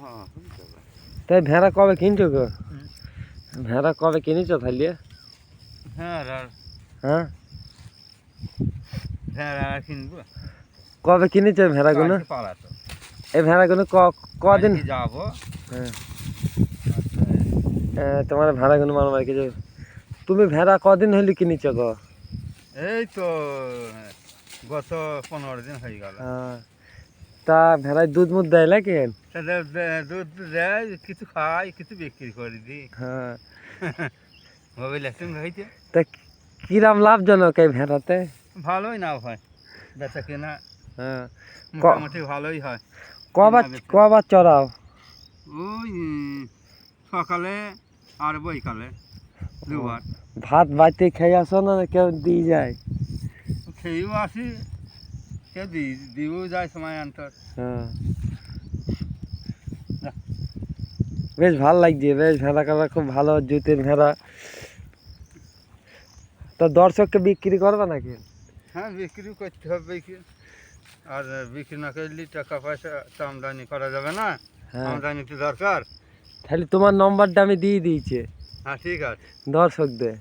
হ্যাঁ তাই ভেড়া কবে কিনছো গো? ভেড়া কবে কিনেছো তাহলে? হ্যাঁ হ্যাঁ ভেড়া কিনবো কবে কিনেছো ভেড়াগুলো? পালাতো এই ভেড়াগুলো কদিন? যাবো হ্যাঁ তোমার ভেড়াগুলো মারমার কিছু। তুমি ভেড়া কদিন হইলে কিনেছো গো? এই তো গত 15 দিন হয়ে গেল। তা ভেড়ায় দুধ মুধ দেয় নাকি? দুধ দেয়, কিছু খাই, কিছু বিক্রি করে দিই। হ্যাঁ মোবাইল একটু হয়েছে। তা কিরাম লাভজনক এই ভেড়াতে? ভালোই না হয়, বেচা কেনা হ্যাঁ মোটামুটি ভালোই হয়। কবার চড়াও? ওই সকালে আর বৈকালে দুবার। ভাত বাড়িতে খেয়ে আসো না কেউ দিয়ে যায়? খেয়েও আসি, কেউ দিয়েও যায় সময় অন্তর। হ্যাঁ বেশ ভালো লাগছে, বেশ ভেড়া কাটা খুব ভালো জুতের ভেড়া। তা দর্শককে বিক্রি করবে নাকি? হ্যাঁ, বিক্রি করতে হবে কি, আর বিক্রি না করলে টাকা পয়সা তো আমদানি করা যাবে না। হ্যাঁ আমদানি তো দরকার। তাহলে তোমার নম্বরটা আমি দিয়ে দিয়েছি হ্যাঁ ঠিক আছে। দর্শকদের।